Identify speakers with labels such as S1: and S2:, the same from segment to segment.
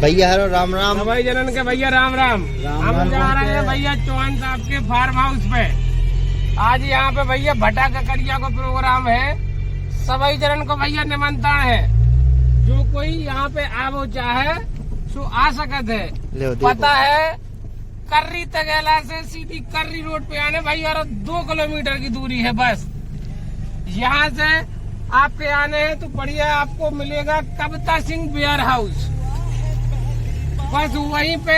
S1: भैया हेलो राम राम।
S2: भाई जनन के भैया राम राम। हम जा रहे हैं भैया चौहान साहब के फार्म हाउस पे। आज यहाँ पे भैया भटा ककड़िया का प्रोग्राम है। सभी जनन को भैया निमंत्रण है। जो कोई यहाँ पे आवो चाहे सो आ सकत है। पता है कर्री तगेला से सीधी कर्री रोड पे आने भैया 2 किलोमीटर की दूरी है बस। यहाँ से आपके आने हैं तो बढ़िया आपको मिलेगा कविता सिंह वेयर हाउस। बस वहीं पे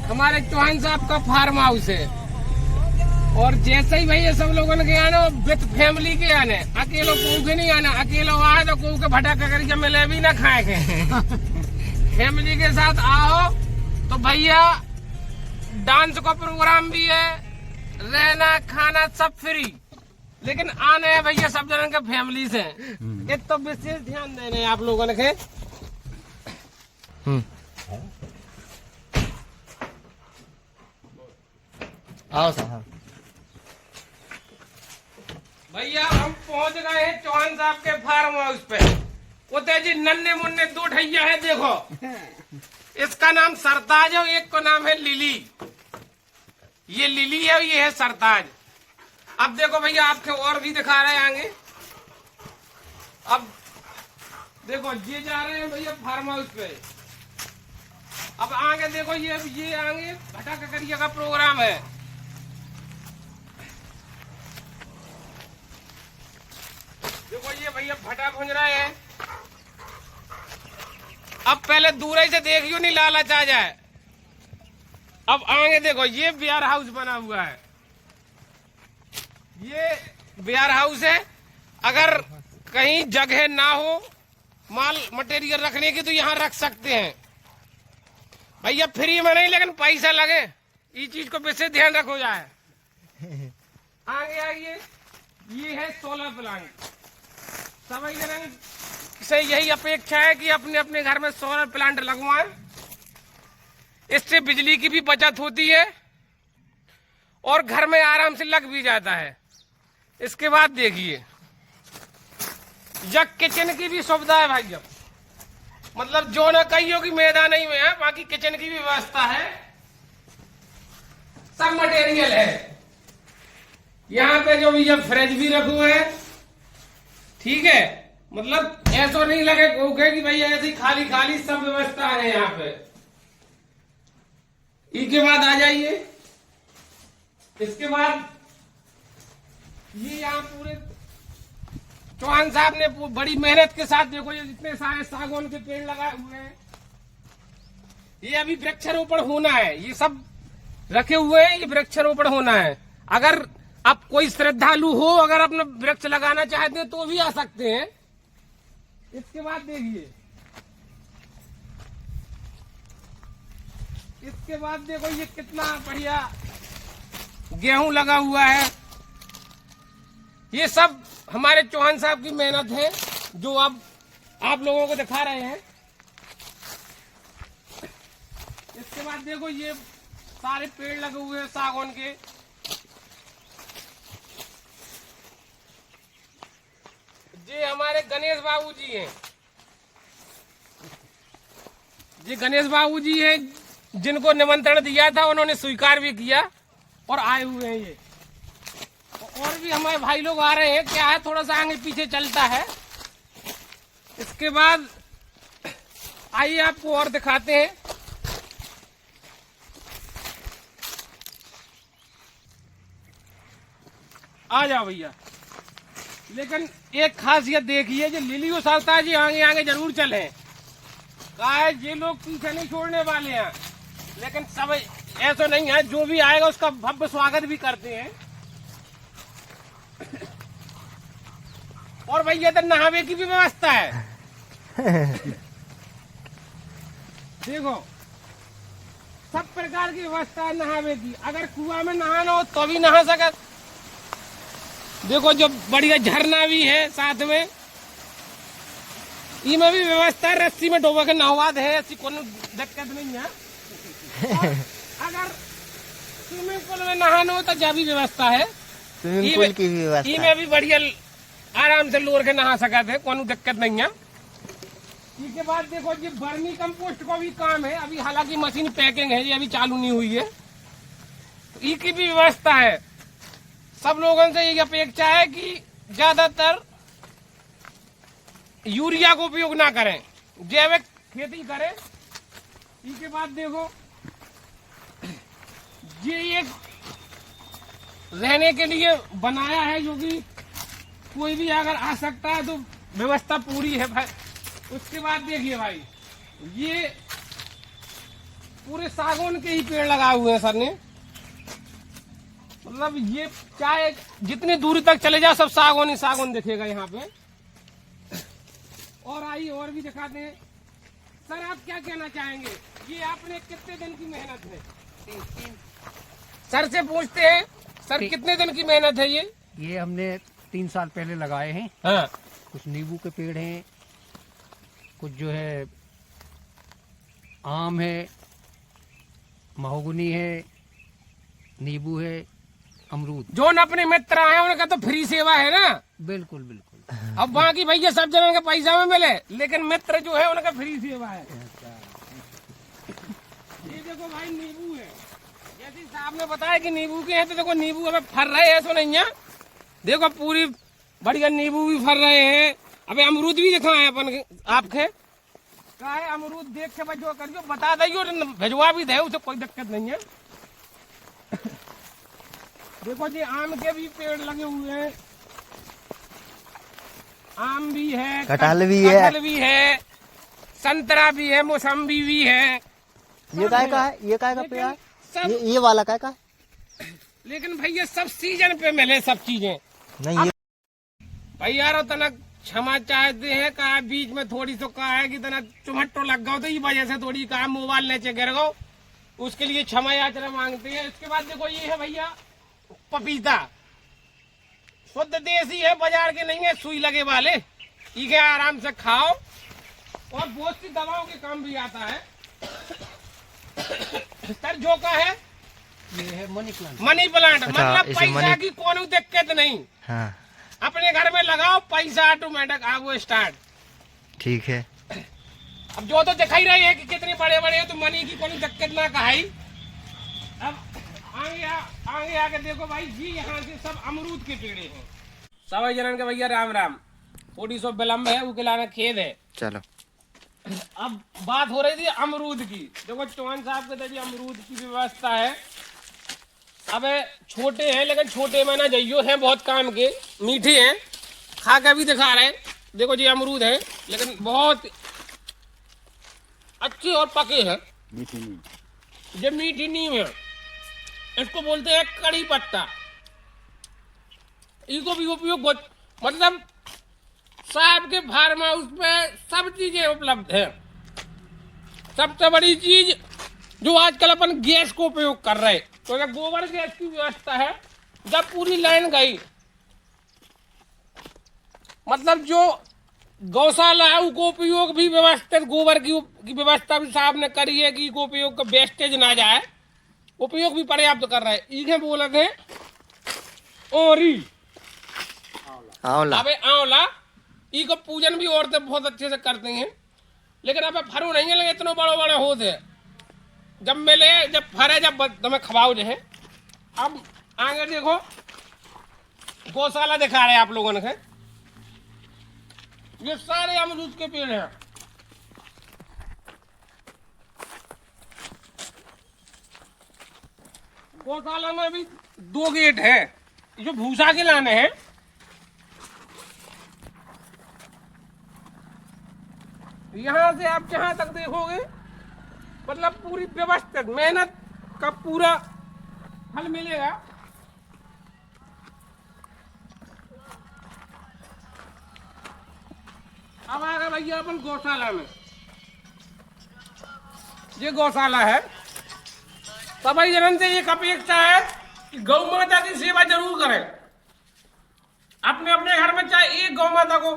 S2: हमारे चौहान साहब का फार्म हाउस है। और जैसे ही भैया सब लोगों के आना विथ फैमिली के आने, अकेलो कोई के नहीं आना। अकेलो आए तो कोई के भटा करके मिले भी ना खाएंगे। फैमिली के साथ आओ तो भैया डांस का प्रोग्राम भी है, रहना खाना सब फ्री। लेकिन आने हैं भैया सब जनों के फैमिली से। ये तो विशेष ध्यान देने आप लोगों ने के।
S1: आओ साहब।
S2: भैया हम पहुंच गए हैं चौहान साहब के फार्म हाउस पे। उते जी नन्हे मुन्ने 2 ठैया है देखो। इसका नाम सरताज है, एक को नाम है लिली। ये लिली है, ये है सरताज। अब देखो भैया आपके और भी दिखा रहे हैं आगे। अब देखो ये जा रहे हैं भैया फार्म हाउस पे। अब आगे देखो ये आगे भटा ककड़िया का प्रोग्राम है। देखो ये भैया भटा भुंज रहे हैं। अब पहले दूर से देखियो नहीं लालच आ जाए। अब आगे देखो ये वेयर हाउस बना हुआ है। ये वेयर हाउस है। अगर कहीं जगह ना हो माल मटेरियल रखने की तो यहाँ रख सकते हैं भैया। फ्री में नहीं लेकिन पैसा लगे, ये चीज को विशेष ध्यान रखो जाए। आगे आइए, ये है सोलर प्लांट। सभी जन से यही अपेक्षा है कि अपने अपने घर में सोलर प्लांट लगवाएं। इससे बिजली की भी बचत होती है और घर में आराम से लग भी जाता है। इसके बाद देखिए जग किचन की भी सुविधा है भाई। अब मतलब जो न कहियो कि मैदान ही में है, बाकी किचन की भी व्यवस्था है, सब मटेरियल है। यहाँ पे जो भी फ्रिज भी रखो है, ठीक है। मतलब ऐसा नहीं लगे कि भैया ऐसी खाली खाली सब व्यवस्था है यहाँ पे। इसके बाद आ जाइए। इसके बाद ये यहाँ पूरे चौहान साहब ने बड़ी मेहनत के साथ देखो ये जितने सारे सागौन के पेड़ लगाए हुए हैं। ये अभी वृक्षारोपण होना है। ये सब रखे हुए हैं, ये वृक्षारोपण होना है। अगर आप कोई श्रद्धालु हो, अगर अपना वृक्ष लगाना चाहते हैं तो भी आ सकते हैं। इसके बाद देखिए, इसके बाद देखो ये कितना बढ़िया गेहूं लगा हुआ है। ये सब हमारे चौहान साहब की मेहनत है जो अब आप लोगों को दिखा रहे हैं। इसके बाद देखो ये सारे पेड़ लगे हुए हैं सागौन के। ये हमारे गणेश बाबू जी हैं। ये गणेश बाबू जी हैं जिनको निमंत्रण दिया था, उन्होंने स्वीकार भी किया और आए हुए हैं ये। और भी हमारे भाई लोग आ रहे हैं। क्या है थोड़ा सा आगे पीछे चलता है। इसके बाद आइए आपको और दिखाते हैं। आ जाओ भैया। लेकिन एक खासियत देखिए, जो लिली और सरताज जी आगे आगे जरूर चले। कहा है ये लोग पीछे नहीं छोड़ने वाले हैं। लेकिन सब ऐसा नहीं है, जो भी आएगा उसका भव्य स्वागत भी करते हैं। और भैया तो नहावे की भी व्यवस्था है। देखो सब प्रकार की व्यवस्था है नहावे की। अगर कुआं में नहाना हो तो भी नहा सकत। देखो जो बढ़िया झरना भी है साथ में, इसमें भी व्यवस्था है। रस्सी में डोबा के नहवा दे, ऐसी कोई दिक्कत नहीं है। अगर स्विमिंग पूल में नहाना हो तो जा भी व्यवस्था है।
S1: स्विमिंग पूल की भी व्यवस्था
S2: इसमें भी बढ़िया आराम से लोर के नहा सकते हैं, कोई दिक्कत नहीं है। इसके बाद देखो जी वर्मी कंपोस्ट का भी काम है, अभी हालांकि मशीन पैकिंग है जी, अभी चालू नहीं हुई है। तो इसकी भी व्यवस्था है। सब लोगों से यही अपेक्षा है कि ज्यादातर यूरिया का उपयोग ना करें, जैविक खेती करें। इसके बाद देखो ये एक रहने के लिए बनाया है, जो कि कोई भी अगर आ सकता है तो व्यवस्था पूरी है भाई। उसके बाद देखिए भाई, ये पूरे सागौन के ही पेड़ लगाए हुए हैं सर ने, मतलब ये चाहे जितनी दूरी तक चले जाओ सब सागौन ही सागौन दिखेगा यहाँ पे। और आइए और भी दिखाते हैं। सर आप क्या कहना चाहेंगे, ये आपने कितने दिन की मेहनत है? सर से पूछते हैं, सर कितने दिन की मेहनत है ये
S3: हमने 3 साल पहले लगाए हैं।
S2: हाँ।
S3: कुछ नींबू के पेड़ हैं, कुछ जो है आम है, महोगनी है, नींबू है, अमरूद।
S2: जो न अपने मित्र आए उनका तो फ्री सेवा है ना।
S3: बिल्कुल बिल्कुल।
S2: अब बाकी भैया सब जनों के पैसा में मिले, लेकिन मित्र जो है उनका फ्री सेवा है। ये देखो भाई नींबू है, जैसे साहब ने बताया कि नींबू के हैं, तो देखो नींबू हमें फर रहे हैं, ऐसा नहीं है। देखो पूरी बढ़िया नींबू भी फर रहे हैं। अबे अमरूद भी दिखाए अपन आपके क्या है, अमरूद देख के जो करियो बता दियो, भिजवा भी दे, उसे कोई दिक्कत नहीं है। देखो जी आम के भी पेड़ लगे हुए हैं, आम भी है,
S1: कटहल भी है,
S2: संतरा भी है, मौसम्बी भी है।
S1: ये काय का है, ये काय का पेड़ है,
S2: सब
S1: ये वाला काय का?
S2: लेकिन भैया सब सीजन पे मिले सब चीजें
S1: नहीं ये
S2: भैया यार तनक क्षमा चाहते हैं, कहा बीच में थोड़ी तो कहा है कि तनक चुमट्टो लग गया, तो इस वजह से थोड़ी कहा मोबाइल नीचे गिर गो, उसके लिए क्षमा याचना मांगते हैं। इसके बाद देखो ये है भैया पपीता, शुद्ध देसी है, बाजार के नहीं है सुई लगे वाले, इसे आराम से खाओ और बहुत सी दवाओं के काम भी आता है। सर जो का है
S3: ये है मनी प्लांट।
S2: मनी प्लांट,
S1: अच्छा,
S2: मतलब
S1: इसे
S2: पैसा
S1: मनी-
S2: की कोई दिक्कत नहीं,
S1: हाँ
S2: अपने घर में लगाओ, पैसा ऑटोमेटिक आओ स्टार्ट।
S1: ठीक है।
S2: अब जो तो दिखाई रही है कि कितने बड़े बड़े हो, तो मनी की कोई दिक्कत ना कहाई। अब आगे आके देखो भाई जी, यहाँ से सब अमरूद के पेड़े हैं। सवाई जनन के भैया राम राम, थोड़ी सो विलम्ब है, वो खिलाना खेद है।
S1: चलो
S2: अब बात हो रही थी अमरूद की। देखो चौहान साहब के जी अमरूद की व्यवस्था है। अब छोटे हैं, लेकिन छोटे में ना जाइयो हैं, बहुत काम के, मीठे हैं, खा के भी दिखा रहे हैं। देखो जी अमरूद है, लेकिन बहुत अच्छे और पके हैं। ये मीठी नीम है, इसको बोलते हैं कड़ी पत्ता। इसको भी उपयोग बहुत, मतलब साहब के फार्म हाउस पे सब चीजें उपलब्ध है। सबसे बड़ी चीज जो आजकल अपन गैस को उपयोग कर रहे हैं, तो जब गोबर गैस की व्यवस्था है, जब पूरी लाइन गई, मतलब जो गौशाला है उसको उपयोग भी व्यवस्थित, गोबर की व्यवस्था भी साहब ने करी है कि इसको उपयोग का वेस्टेज ना जाए, उपयोग भी पर्याप्त कर रहे हैं। इन्हें बोले थे ओरी
S1: आंवला।
S2: अबे आंवला, इसको पूजन भी औरतें बहुत अच्छे से करती हैं, लेकिन अब फरू नहीं है, लेकिन इतने बड़े बड़े होते हैं, जब मिले जब फरे जब तुम्हें खवाओ जो है। अब आगे देखो गौशाला दिखा रहे हैं आप लोगों ने, ये सारे अमरूद के पेड़ हैं। गौशाला में भी 2 गेट है, जो भूसा के लाने हैं। यहाँ से आप जहां तक देखोगे, मतलब पूरी व्यवस्थित मेहनत का पूरा फल मिलेगा। अब आ गए भैया अपन गौशाला में। ये गौशाला है। सभी जनन से एक अपेक्षा है कि गौ माता की सेवा जरूर करें। अपने अपने घर में चाहे एक गौ माता को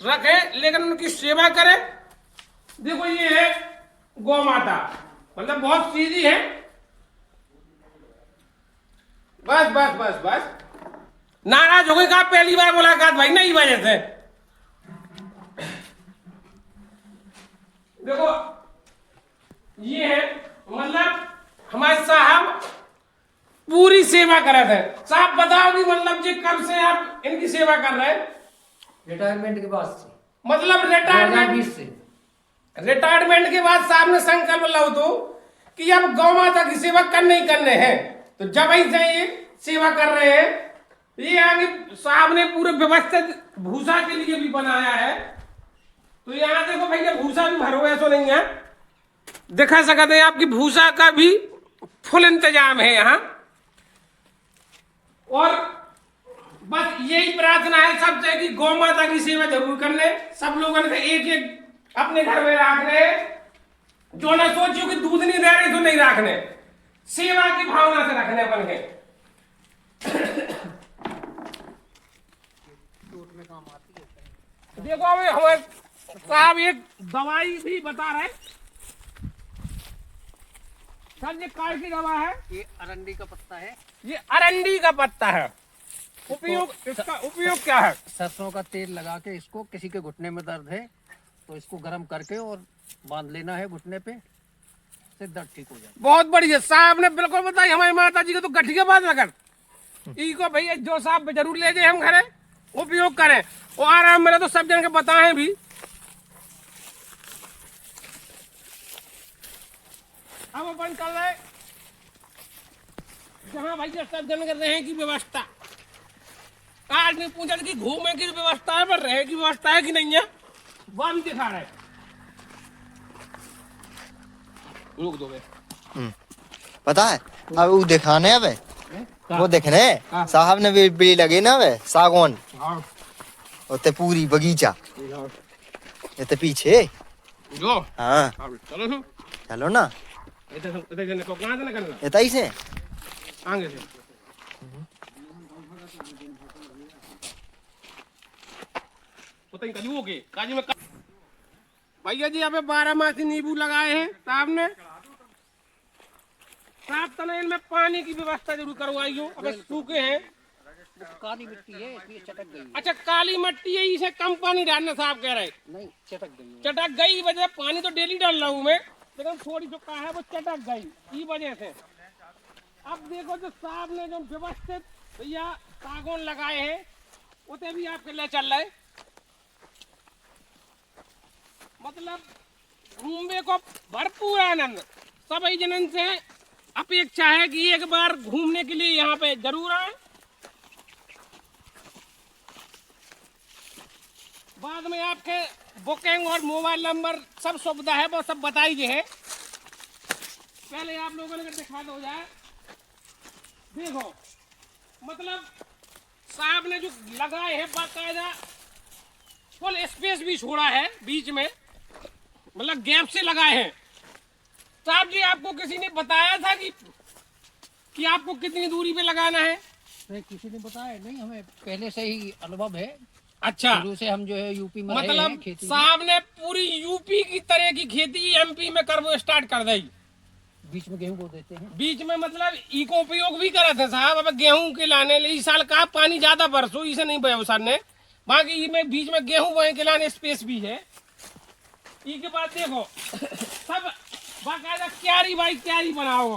S2: रखें, लेकिन उनकी सेवा करें। देखो ये है गौ माता, मतलब बहुत सीधी है। बस बस बस बस, नाराज हो गए का पहली बार मुलाकात भाई, नहीं वजह से देखो ये है, मतलब हमारे साहब पूरी सेवा कर रहे थे। साहब बताओ कि मतलब जी कब से आप इनकी सेवा कर रहे हैं?
S3: रिटायरमेंट के बाद से,
S2: मतलब रिटायरमेंट
S3: 2020 से।
S2: रिटायरमेंट के बाद साहब ने संकल्प लो तो कि अब गौ माता की सेवा करने ही करने हैं, तो जब ही से ये सेवा कर रहे हैं। ये आगे साहब ने पूरे व्यवस्थित भूसा के लिए भी बनाया है। तो यहाँ देखो भैया भूसा भी भरो, ऐसा नहीं है, दिखा सकते हैं आपकी भूसा का भी फुल इंतजाम है यहाँ। और बस यही प्रार्थना है सबसे कि गौ माता की सेवा जरूर करने, सब लोगों ने एक एक अपने घर में रखने, जो ना सोचियो कि दूध नहीं रह रहे तो नहीं रखने, सेवा की भावना से रखने अपन के। देखो अभी हमारे साहब एक दवाई भी बता रहे। सर ये काय की दवा है?
S3: ये अरंडी का पत्ता है।
S2: ये अरंडी का पत्ता है। उपयोग, इसका उपयोग क्या है?
S3: सरसों का तेल लगा के इसको, किसी के घुटने में दर्द है तो इसको गर्म करके और बांध लेना है घुटने पे, से दर्द ठीक हो जाए।
S2: बहुत बढ़िया, साहब ने बिल्कुल बताई। हमारी माता जी को तो गठिया बात लगन, इको भैया जो साहब जरूर ले जाए हम घरे, उपयोग करें और आराम मिले। तो सब जन के बताएं भी। अब अपन चल रहे जहाँ भैया सब जन कर रहे हैं की व्यवस्था। आज ने पूछा कि घूमने की व्यवस्था है, पर रहे की व्यवस्था है कि नहीं है, वो भी दिखा रहे। रुक दो बे।
S1: पता है अब वो दिखाने अब वो देखने साहब ने भी लगे ना वे सागौन उते पूरी बगीचा इते पीछे।
S2: जो
S1: हाँ
S2: चलो
S1: चलो ना, इतना ही से
S2: आगे से काजी में भैया जी यहाँ पे 12 नींबू लगाए हैं साहब ने। साहब तने इनमें पानी की व्यवस्था जरूर करवाई हो, अबे सूखे हैं।
S3: काली मिट्टी है इसलिए चटक गई।
S2: अच्छा काली मिट्टी है, इसे कम पानी डालना साहब कह रहे।
S3: नहीं चटक गई।
S2: चटक गई वजह, पानी तो डेली डाल रहा हूँ मैं, लेकिन थोड़ी जो कहा है वो चटक गई ई वजह से। अब देखो जो साहब ने जो व्यवस्थित भैया सागौन लगाए हैं उसे भी आपके लिए चल रहे। मतलब घूमने को भरपूर आनंद। सभी जनन से अपेक्षा है कि एक बार घूमने के लिए यहाँ पे जरूर आए। बाद में आपके बुकिंग और मोबाइल नंबर सब सुविधा है, वो सब बताई है। पहले आप लोगों ने दिखा दो जाए। देखो मतलब साहब ने जो लगाए हैं बाकायदा फुल स्पेस भी छोड़ा है बीच में, मतलब गैप से लगाए हैं। साहब जी आपको किसी ने बताया था कि आपको कितनी दूरी पे लगाना है?
S3: नहीं किसी ने बताया नहीं, हमें पहले से ही अनुभव है।
S2: अच्छा,
S3: शुरू से हम जो है यूपी में रहे हैं
S2: मतलब
S3: खेती।
S2: साहब ने पूरी यूपी की तरह की खेती एमपी में कर वो स्टार्ट कर दी।
S3: बीच में गेहूं बो देते हैं।
S2: बीच में मतलब इको उपयोग भी करा था साहब। अब गेहूं के लाने इस साल का पानी ज्यादा बरसो इसे नहीं बोया सर ने, बाकी में बीच में गेहूं बोए के लाने स्पेस भी है। इसके बाद देखो सब बाकायदा क्यारी बाई क्यारी बनाओ,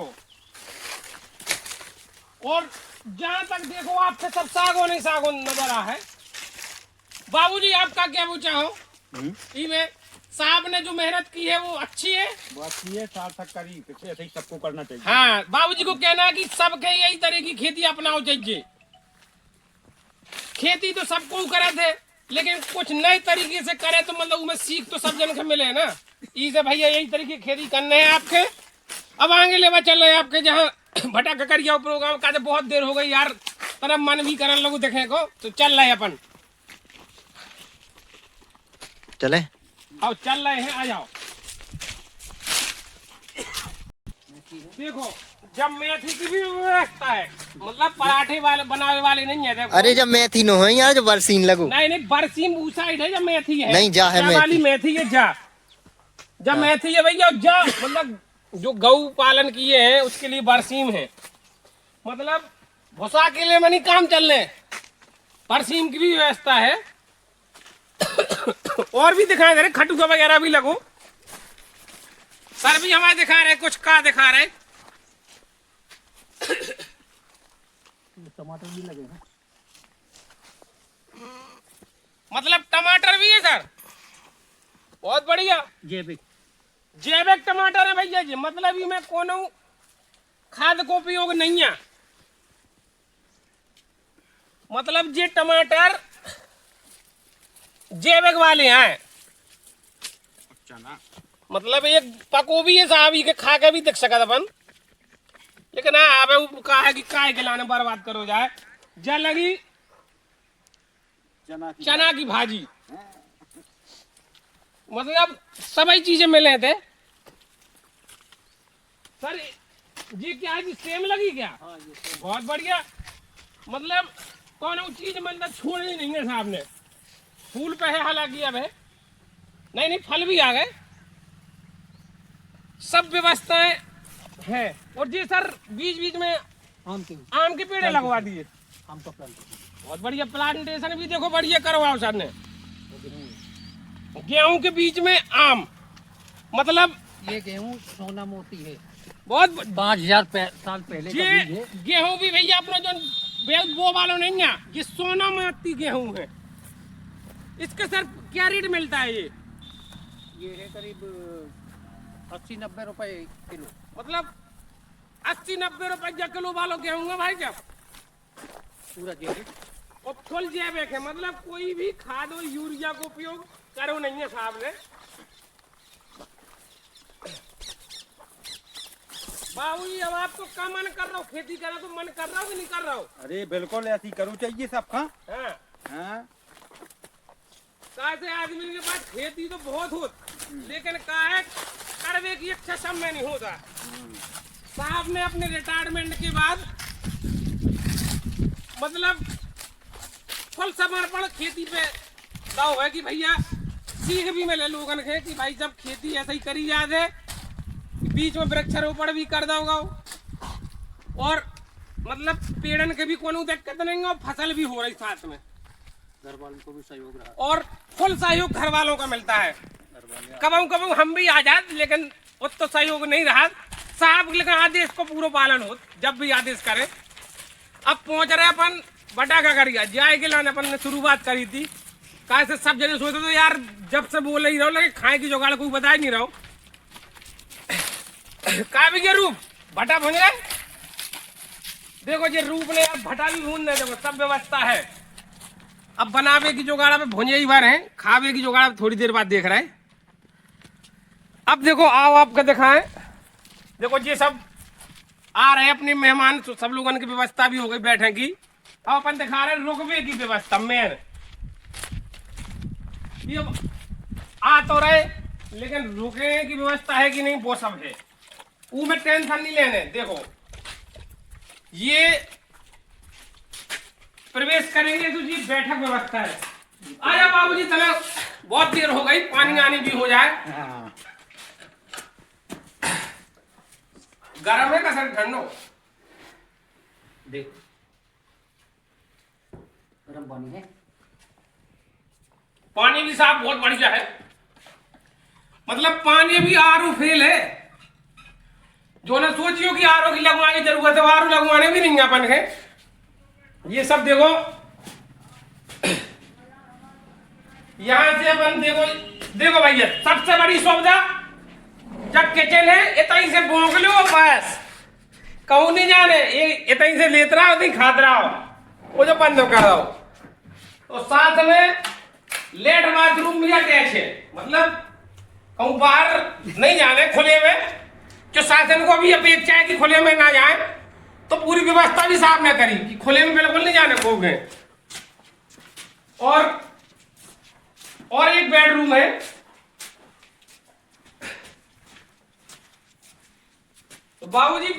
S2: और जहां तक देखो आपसे सब सागौन ही सागौन नजर आ है। बाबूजी आपका क्या पूछा हो? इसमें साहब ने जो मेहनत की है वो अच्छी है,
S4: वो अच्छी है, सार्थक करी पिछले ऐसे ही सबको करना चाहिए।
S2: हाँ बाबूजी को कहना है कि सबके यही तरह की खेती अपनाओ चाहिए। खेती तो सबको करे थे, लेकिन कुछ नए तरीके से करे तो मतलब उसमें सीख तो सब जन के मिले ना। इसे भैया यही तरीके खेती करने हैं आपके। अब आगे लेवा चल रहे आपके जहाँ भटा ककरिया प्रोग्राम का तो बहुत देर हो गई यार, तरफ मन भी करने लोग देखने को, तो चल रहे अपन
S1: चले
S2: अब चल रहे हैं, आ जाओ। देखो जब मेथी की भी व्यवस्था है, मतलब पराठे वाले बनाने वाले नहीं है। देखो
S1: अरे जब मेथी न हो यार, जब बरसीन लगो।
S2: नहीं बरसीम उस साइड है, जब मेथी है
S1: नहीं जा है
S2: जा वाली मेथी है जा। जब मेथी है भैया जा, मतलब जो गौ पालन किए हैं उसके लिए बरसीम है। मतलब भूसा के लिए मनी काम चल रहे, बरसीम की भी व्यवस्था है। और भी दिखाई दे रहे, खटुआ वगैरह भी लगो। सर भी हमारे दिखा रहे, कुछ का दिखा रहे।
S3: टमाटर भी लगे हैं,
S2: मतलब टमाटर भी है सर, बहुत बढ़िया।
S3: जैविक
S2: जैविक टमाटर है भैया जी, मतलब इनमें कोनो खाद को उपयोग नहीं है। मतलब ये टमाटर जैविक वाले हैं।
S4: अच्छा ना,
S2: मतलब एक पको भी है साहब, के खा के भी देख सकत अपन, लेकिन हाँ अब वो कहा है कि काय के लाने बर्बाद करो जाए। जा लगी चना की भाजी, मतलब सभी चीजें मिले थे सर। ये क्या है जी, सेम लगी क्या?
S3: हाँ ये
S2: बहुत बढ़िया। मतलब कौन चीज मतलब छोड़नी नहीं है साहब ने। फूल पे है हालांकि अब है, नहीं फल भी आ गए, सब व्यवस्थाएं है। और जी सर बीच बीच में
S3: आम के
S2: पेड़ लगवा दिए,
S3: आम का प्लांट,
S2: बहुत बढ़िया। प्लांटेशन भी देखो बढ़िया करवाओ सर ने। गेहूं के बीच में आम, मतलब
S3: ये गेहूं सोना मोती है,
S2: बहुत
S3: 5000 साल पहले का
S2: ये
S3: बीज है।
S2: गेहूं भी भैया अपना जो वो वालों नहीं है, ये सोना मोती गेहूं है। इसके सर क्या रेट मिलता है?
S3: ये है करीब 80-90 रुपए किलो।
S2: मतलब 80-90 रुपए किलो वालों गेहूं है भाई साहब,
S3: पूरा जैविक
S2: और फुल जैविक है। मतलब कोई भी खाद और यूरिया का उपयोग करो नहीं है साहब ने। बाबू जी अब आपको क्या मन कर रहा हो, खेती करा तो मन कर रहा हो कि नहीं कर रहा हो?
S4: अरे बिल्कुल ऐसी करो चाहिए सबका।
S2: हाँ,
S4: हाँ,
S2: कैसे आदमी के पास खेती तो बहुत हो, लेकिन क्या है करवे की अच्छा समय नहीं होता। साहब ने अपने रिटायरमेंट के बाद मतलब फुल समर्पण खेती पे दाव है कि भैया सीख भी मिले लोगन के कि भाई जब खेती ऐसे ही करी याद है, बीच में वृक्षारोपण भी कर दोगा और मतलब पेड़न के भी कोनो दिक्कत नहीं है और फसल भी हो रही साथ में।
S3: घर वालों को भी सहयोग रहा,
S2: और फुल सहयोग घर वालों का मिलता है। कब हम भी आजाद, लेकिन उतना सहयोग नहीं रहा साहब, लेकिन आदेश को पूरा पालन हो जब भी आदेश करे। अब पहुंच रहे अपन बटा का करिया जाए के लाने, अपन ने शुरुआत करी थी कैसे सब जने सोचते तो यार जब से बोल ही रहो लगे खाए की जुगाड़ कोई बता ही नहीं रहो। का भी ये रूप भटा भून रहे, देखो ये रूप ने यार भटा भी भून रहे, देखो सब व्यवस्था है। अब बनावे की जुगाड़ पे भुंजे ही भर है, खावे की जुगाड़ थोड़ी देर बाद देख रहे हैं। अब देखो आओ आपको दिखाएं, देखो ये सब आ रहे अपने मेहमान, तो सब लोगों की व्यवस्था भी हो गई बैठने की। अब अपन दिखा रहे रुकवे की व्यवस्था मेन। ये आ तो रहे लेकिन रुकने की व्यवस्था है कि नहीं वो सब है, वो में टेंशन नहीं लेने। देखो ये प्रवेश करेंगे तो जी बैठक व्यवस्था है। आजा बाबूजी चलो, बहुत देर हो गई, पानी आनी भी हो जाए। गरम है का सर ठंडो?
S3: देखो गर्म पानी है,
S2: पानी भी साहब बहुत बढ़िया है। मतलब पानी भी आरओ फेल है। जो ना सोचियो कि आरओ की लगवाने की जरूरत है, आरओ लगवाने भी नहीं है अपन के। ये सब देखो यहां से अपन देखो भैया सबसे बड़ी सुविधा जब किचन है, इतनी से भोंक लो बस, कहूं नहीं जाने, ये इतनी से लेत रहा हो, खात रहा हो, वो जो बंद कर रहा हो। तो साथ में लेट बाथरूम भी अटैच है, मतलब कहूं बाहर नहीं जाने, खुले में जो शासन को भी अपेक्षा है कि खुले में ना जाए, तो पूरी व्यवस्था भी साफ न करी कि खुले में बिल्कुल नहीं जाने खोगे। और एक बेडरूम है, तो बाबूजी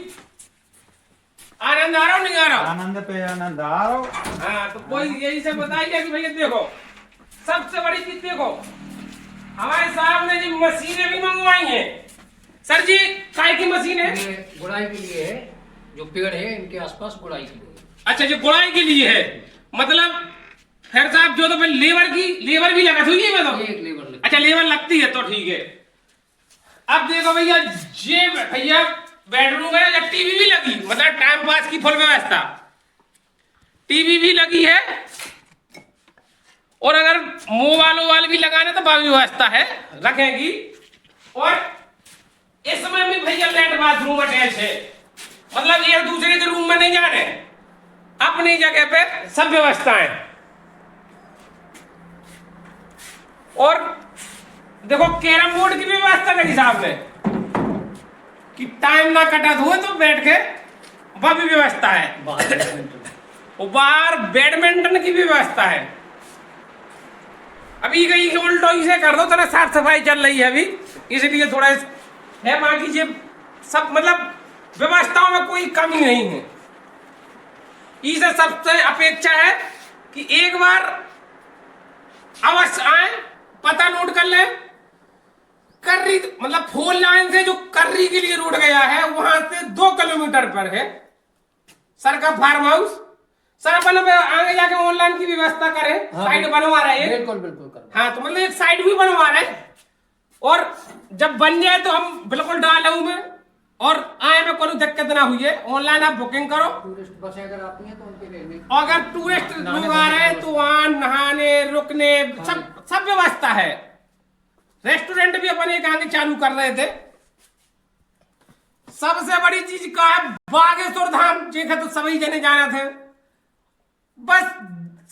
S2: आनंद आ रहा हो नहीं आ रहा?
S4: आनंद पे आनंद आ रहा हो।
S2: हाँ तो कोई यही से बताइए कि भैया देखो सबसे बड़ी चीज देखो, हमारे साहब ने जी मशीनें भी मंगवाई हैं। सर जी काय की मशीन है?
S3: ये गुड़ाई के लिए है, जो पेड़ है इनके आसपास गुड़ाई के लिए।
S2: अच्छा जो गुड़ाई के लिए है, मतलब फिर साहब जो तो लेबर भी लगा हुई है। मैं तो
S3: एक लेबर लगी।
S2: अच्छा लेबर लगती है तो ठीक है। अब देखो भैया, ये भैया बेडरूम है या टीवी भी लगी, मतलब टाइम पास की फुल व्यवस्था, टीवी भी लगी है, और अगर मोबाइल भी लगाने तो वह व्यवस्था है रखेगी। और इसमें भी भैया लेट बाथरूम अटैच है, मतलब एक दूसरे के रूम में नहीं जाने, अपनी जगह पे सब व्यवस्थाएं। और देखो कैरम बोर्ड की भी व्यवस्था करी साहब ने कि टाइम ना कटा हुए तो बैठ के वह भी व्यवस्था है। और बाहर बैडमिंटन की भी व्यवस्था है। अभी कहीं उल्टो इसे कर दो, तरह साफ सफाई चल रही है अभी, इसलिए थोड़ा है, बाकी ये सब मतलब व्यवस्थाओं में कोई कमी नहीं है। इसे सबसे अपेक्षा है कि एक बार अवश्य आए, पता नोट कर ले। कर्री मतलब फोर लाइन से जो कर्री के लिए रोड गया है वहां से 2 किलोमीटर पर है सर का फार्म हाउस। सर अपन आगे जाके ऑनलाइन की व्यवस्था करें, साइड बनवा रहे हैं।
S3: बिल्कुल बिल्कुल कर।
S2: हाँ, तो मतलब एक साइड भी बनवा रहे हैं, और जब बन जाए तो हम बिल्कुल डालू में, और आए में कोई दिक्कत ना हुई है। ऑनलाइन आप बुकिंग करो,
S3: टूरिस्ट बसें अगर आती हैं तो उनके रहने,
S2: और अगर टूरिस्ट लोग आ रहे हैं तो वहां नहाने रुकने सब व्यवस्था है। रेस्टोरेंट भी अपन एक आगे चालू कर रहे थे। सबसे बड़ी चीज का है बागेश्वर धाम, देखा तो सभी जने जाना थे। बस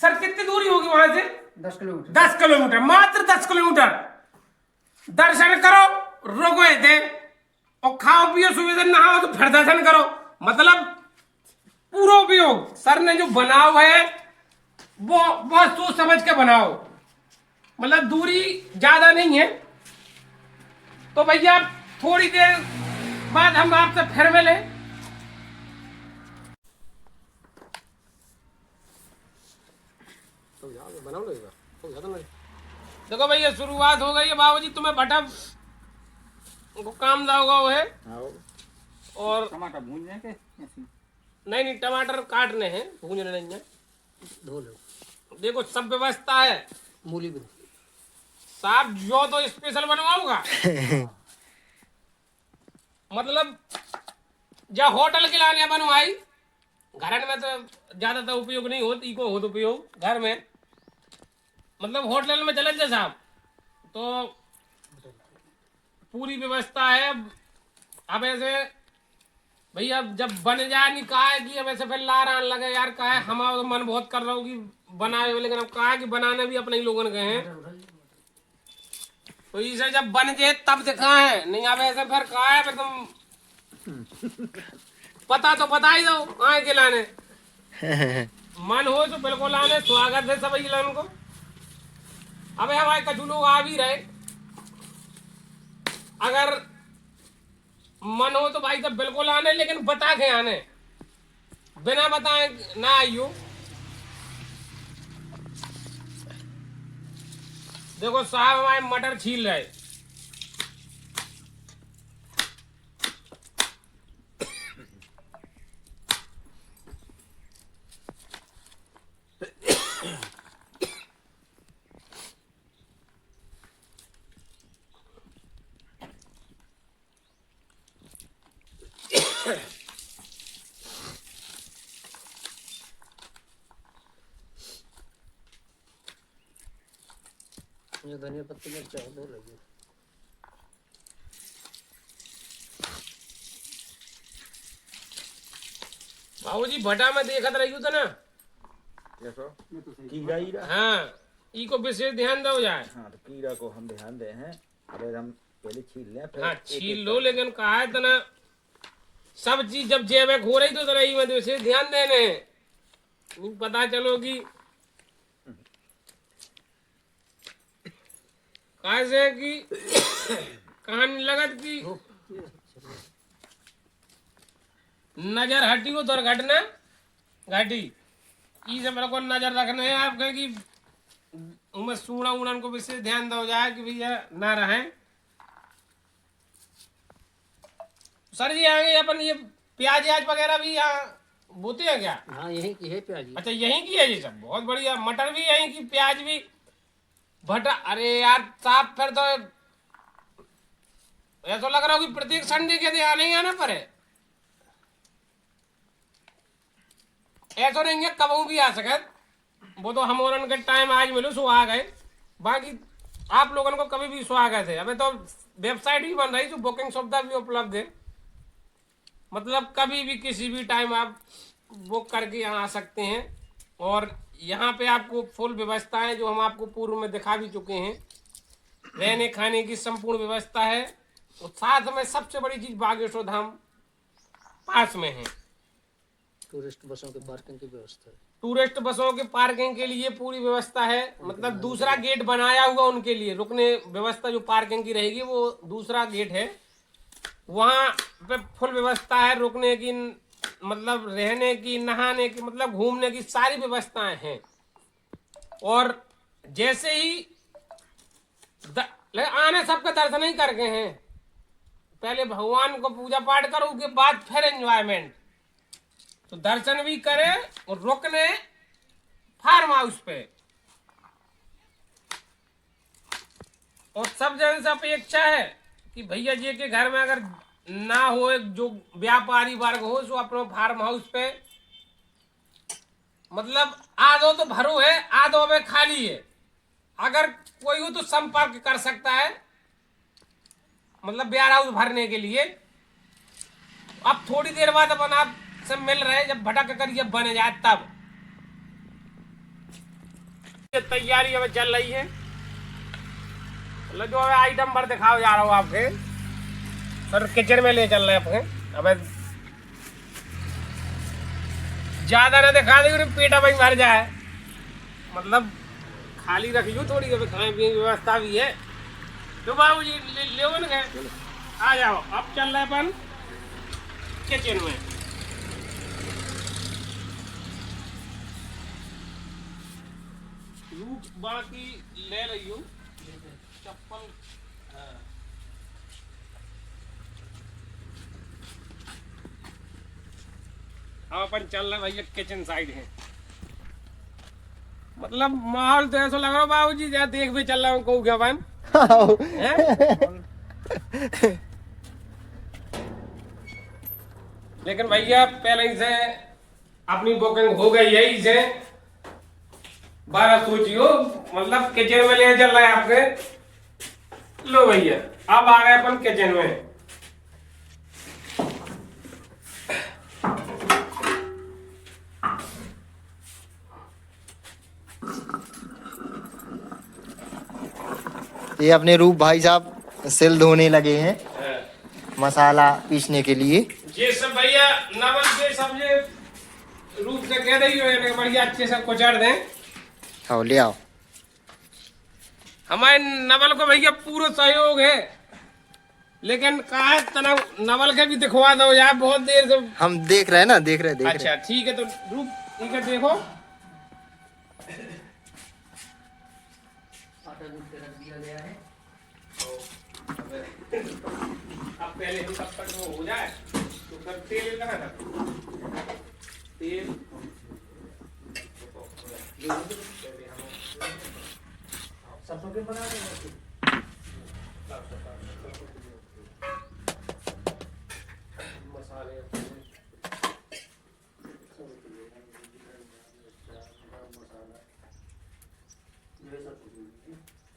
S2: सर कितनी दूरी होगी वहां से?
S3: 10 किलोमीटर।
S2: 10 किलोमीटर, मात्र 10 किलोमीटर। दर्शन करो, रुको थे, और खाओ पियो, सुबह से नहाओ तो फिर दर्शन करो, मतलब पूरा उपयोग। सर ने जो बनाओ है वो बहुत सोच समझ के बनाओ, मतलब दूरी ज्यादा नहीं है। तो भैया थोड़ी देर बाद हम आपसे फिर मिले। देखो भैया शुरुआत हो गई है बाबूजी, तुम्हें भटा को काम जाओगा वो है। और
S4: टमाटर भूनने के
S2: नहीं टमाटर काटने हैं, भूनने नहीं है।
S3: धो लो।
S2: देखो सब व्यवस्था है।
S3: मूली भी
S2: साहब जो तो स्पेशल बनवाऊंगा मतलब जब होटल के लाने बनवाई, घर में तो ज्यादातर उपयोग नहीं होती, को हो उपयोग घर में, मतलब होटल में चले जाए साहब तो पूरी व्यवस्था है। अब ऐसे भैया जब बन जाए नहीं कहा है कि अब ऐसे फिर लार आने लगे यार, कहा है हमारा तो मन बहुत कर रहा हूँ कि बनाए, लेकिन अब कहा है कि बनाने भी अपने ही लोगों ने गए हैं, तो इसे जब बन जाए तब दिखा है, नहीं अब ऐसे फिर कहा है फिर तुम पता तो बता ही दो आए के लाने। मन हो तो बिल्कुल आने, स्वागत है सभी लाने को। अब हमारे कछु लोग आ भी रहे, अगर मन हो तो भाई तब बिल्कुल आने, लेकिन बता के आने, बिना बताए ना आइयो। देखो साहब हमारे मटर छील रहे,
S3: ये धनिया पत्ती में चाय दो लगी।
S2: बाबूजी भटा में देखत रही तो ना,
S4: कीड़ा
S2: हाँ ई को विशेष ध्यान दो जाए।
S4: हाँ तो कीड़ा को हम ध्यान दे हैं, अरे हम पहले छील लें फिर
S2: हाँ छील लो, लेकिन कहा है तना सब चीज जब जैविक हो रही तो जरा ई में विशेष ध्यान देने, नहीं पता चलो कि कैसे कि कहानी लगत की नजर हटी हो दुर्घटना घटी, इसे मेरे को नजर रखना है आपके कि उनमें सूढ़ा उड़न को विशेष ध्यान दो जाए कि भैया ना रहे। सर जी आगे अपन ये प्याज आज वगैरह भी यहाँ बोते हैं क्या?
S3: हाँ यहीं की है प्याजी।
S2: अच्छा यहीं की है ये सब, बहुत बढ़िया। मटर भी यहीं की, प्याज भी, भटा। अरे यार साहब फिर तो ऐसा लग रहा हो कि प्रत्येक संडे के दिन आने ही आना पड़े। ऐसा नहीं है कब भी आ सके, वो तो हम और के टाइम आज मिलो सो आ गए, बाकी आप लोगों को कभी भी सो आ गए थे। अबे तो वेबसाइट भी बन रही जो बुकिंग सुविधा भी उपलब्ध है, मतलब कभी भी किसी भी टाइम आप बुक करके यहाँ आ सकते हैं। और यहाँ पे आपको फुल व्यवस्था है जो हम आपको पूर्व में दिखा भी चुके हैं। रहने खाने की संपूर्ण व्यवस्था है और साथ में सबसे बड़ी चीज बागेश्वर धाम पास में है।
S3: टूरिस्ट बसों के पार्किंग की व्यवस्था है।
S2: टूरिस्ट बसों के पार्किंग के लिए पूरी व्यवस्था है, मतलब दूसरा गेट बनाया हुआ उनके लिए, रुकने व्यवस्था जो पार्किंग की रहेगी वो दूसरा गेट है, वहाँ पे फुल व्यवस्था है रुकने की, मतलब रहने की, नहाने की, मतलब घूमने की सारी व्यवस्थाएं हैं। और जैसे ही आने सबके दर्शन ही करके हैं, पहले भगवान को पूजा पाठ करो, उसके बाद फिर एंजॉयमेंट, तो दर्शन भी करें और रुकने फार्म हाउस पे। और सब जन से अपेक्षा है कि भैया जी के घर में अगर ना हो, एक जो व्यापारी वर्ग हो सो अपने फार्म हाउस पे, मतलब आधो तो भरो है, आधो में खाली है, अगर कोई हो तो संपर्क कर सकता है, मतलब वेयर हाउस भरने के लिए। अब थोड़ी देर बाद अपन आप से मिल रहे जब भटक कर ये बन जाए तब। ये तैयारी अब चल रही है, मतलब जो आइटम पर दिखाओ जा रहा हूँ आपके, सर किचन में ले चल रहे हैं आपके। अब ज्यादा ना दिखा दे पेटा भाई भर जाए, मतलब खाली रखियो थोड़ी, खाने पीने की व्यवस्था भी है। तो बाबू जी ले गए, आ जाओ। अब चल रहे अपन किचन में। बाकी ले रही हूँ चप्पल। अब अपन चल रहे भैया किचन साइड है, मतलब माहौल तो ऐसा लग रहा है बाबू जी जहाँ देख भी चल रहा हूँ कहूँ क्या अपन। लेकिन भैया पहले ही से अपनी बुकिंग हो गई है, इसे 12 सोचियो, मतलब किचन में ले चल रहा है आपके। लो भैया अब आ गए अपन किचन में।
S1: ये अपने रूप भाई साहब सिल धोने लगे हैं मसाला पीसने के लिए।
S2: ये सब भैया नवल के सब ये रूप से कह रही हो बढ़िया अच्छे से कुचड़ दें।
S1: हाँ ले आओ।
S2: हमारे नवल को भैया पूरा सहयोग है, लेकिन कहा है तना नवल के भी दिखवा दो यार, बहुत देर से
S1: हम देख रहे हैं ना, देख रहे।
S2: अच्छा ठीक है, तो रूप ठीक है देखो। अब पहले हम तब तक वो हो जाए तो फिर तेल कहाँ था, तेल
S3: सरसों के बना रहे
S2: मसाले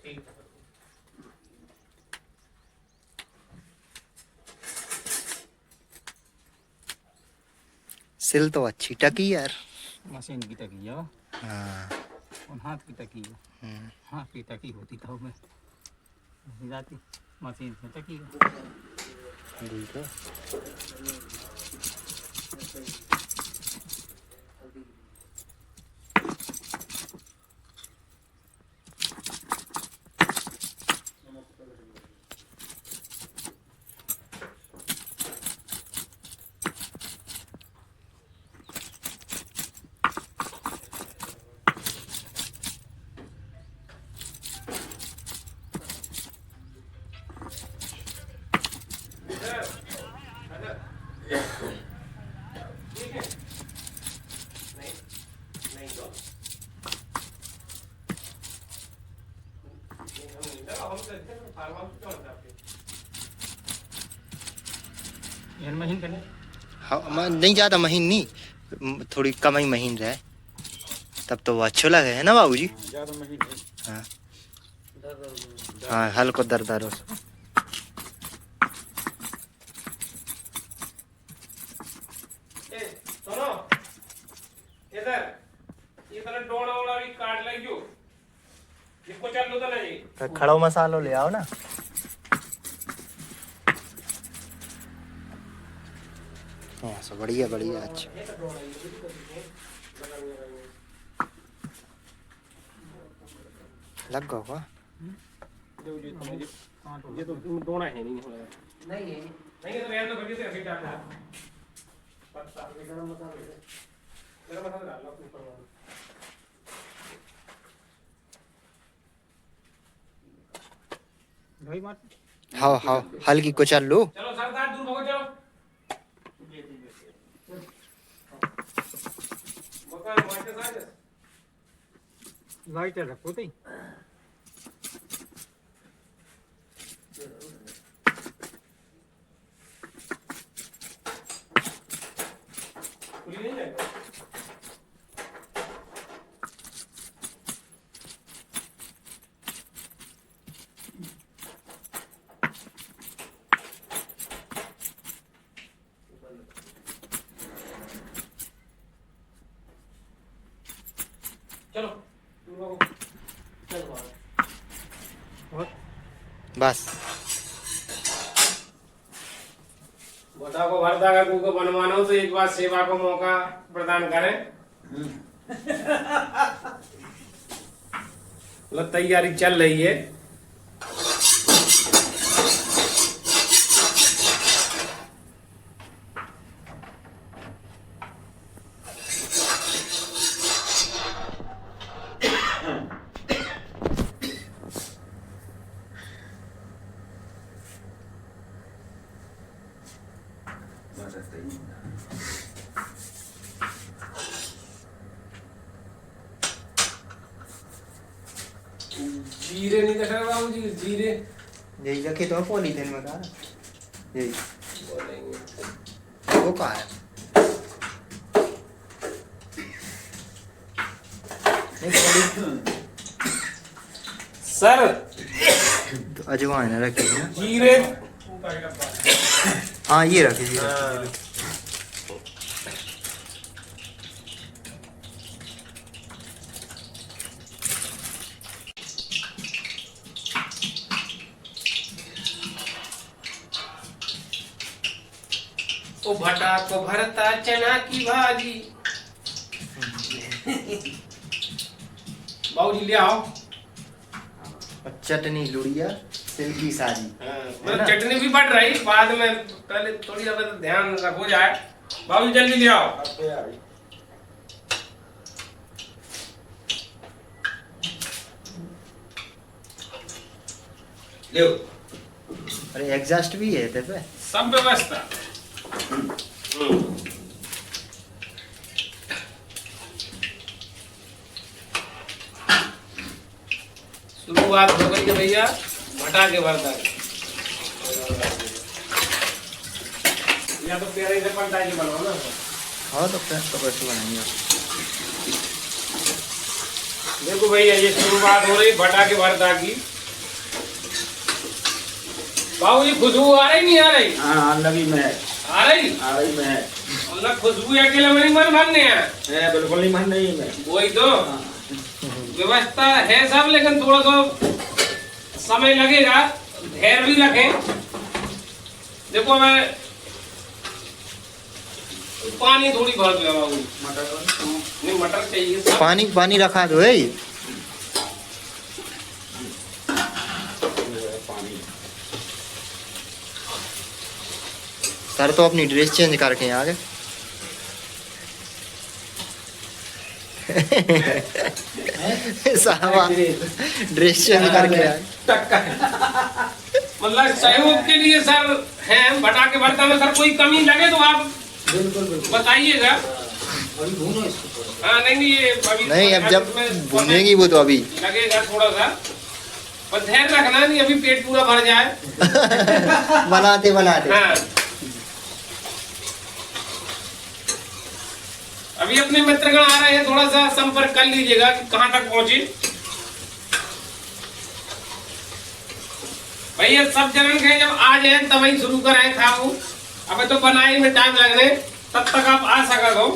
S2: ठीक है।
S1: सिल तो अच्छी टकी यार।
S3: मशीन की टकी है,
S1: हाँ
S3: और हाथ की टकी है। हाथ की टकी होती था मैं जाती, मशीन में टकी है।
S1: ठीक है।
S2: महीन करने
S1: हाँ नहीं ज़्यादा महीन नहीं, थोड़ी कम ही महीन रहे, तब तो वो अच्छो लगे है ना बाबूजी।
S4: ज्यादा महीन है।
S1: हाँ हाँ हल्को दरदार हो।
S2: सुनो इधर इधर डोड़ा वोड़ा भी काट लगियो, इसको चल लो तो नहीं
S1: तो खड़ो मसालो ले आओ ना। हाँ सब बढ़िया बढ़िया अच्छा। लग गया होगा।
S2: ये तो डोड़ा है नहीं हो रहा
S3: नहीं है
S2: नहीं तो यार तो बल्कि से ऐसे डालना पत्ता गरम मसाला डाल लो ऊपर वाला। भाई मार
S1: हाँ हाँ हल्की कुचल लो।
S2: चलो सरदार दूर भागो चलो मकान वाइट साइड लाइट रखो तो खुली नहीं जाएगा। चलो दूर भागो चलो और
S1: बस
S2: बता को भरता का को बनवाना हो तो एक बार सेवा को मौका प्रदान करें। मतलब तैयारी चल रही है। जीरे नहीं दिख रहा बाबू जी, जीरे
S1: यही रखे तो पॉलीथिन में का यही वो कहाँ है।
S2: सर
S1: अजवाइन रखी है ना।
S2: जीरे
S1: हाँ ये रखी जीरे।
S2: ओ भटा को भरता चना की भाजी। बाबू जी ले आओ।
S1: और चटनी लुड़िया सिल्की साजी।
S2: मतलब चटनी भी बढ़ रही बाद में, पहले थोड़ी ज्यादा ध्यान रखो जाए। बाबू जी जल्दी ले आओ। ले
S1: अरे एग्जॉस्ट भी है ते पे
S2: सब व्यवस्था। शुरुआत हो गई है भैया भटा के भरता है। या तो प्यारे से पलटा के बनाओ ना।
S1: हाँ तो फिर तो कैसे बनाएंगे।
S2: देखो भैया ये शुरुआत हो रही भटा के भरता की। बाबू जी खुशबू आ रही नहीं आ रही?
S4: हाँ लगी मैं
S2: आ रही
S4: मैं
S2: मतलब खुशबू अकेले में नहीं मन भरने हैं।
S4: बिल्कुल नहीं मन नहीं मैं
S2: वही तो व्यवस्था है सब, लेकिन थोड़ा सा समय लगेगा, धैर्य भी रखें। देखो मैं पानी थोड़ी भर दूंगा बाबू। नहीं मटर चाहिए सब।
S1: पानी पानी रखा दो है। सर तो अपनी ड्रेस चेंज करके आ गए। साहब ड्रेस चेंज करके आ गए।
S2: मतलब सहयोग के लिए सर हैं भटा के भरता में। सर कोई कमी लगे तो आप बताइएगा। हाँ नहीं ये अभी
S1: नहीं अब जब भूनेगी वो तो अभी
S2: लगेगा थोड़ा सा, पर ध्यान रखना नहीं अभी पेट पूरा भर जाए।
S1: बनाते बनाते।
S2: हाँ अभी अपने मित्रगण आ रहे हैं, थोड़ा सा संपर्क कर लीजिएगा कि कहाँ तक पहुंचे। भैया सब जनन के जब आ जाए तब ही शुरू करें खाओ, अब तो बनाए में टाइम लगने, तब तक आप आ सका हो।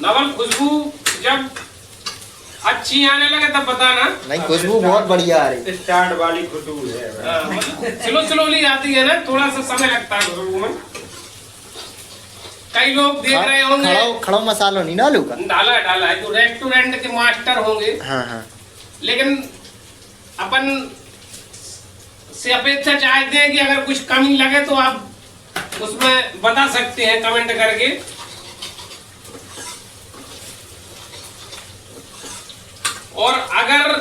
S2: नवल खुशबू जब अच्छी आने लगे तब बताना।
S1: नहीं, खुशबू बहुत बढ़िया आ रही।
S4: स्टार्ट वाली खुशबू है।
S2: स्लोली आती है ना, थोड़ा सा समय लगता है खुशबू में। कई लोग देख रहे होंगे
S1: खड़ा मसाला नहीं डालू का?
S2: डाला है, जो रेस्टोरेंट के मास्टर होंगे।
S1: हाँ हाँ।
S2: लेकिन अपन से अपेक्षा चाहते हैं कि अगर कुछ कमी लगे तो आप उसमें बता सकते हैं कमेंट करके। और अगर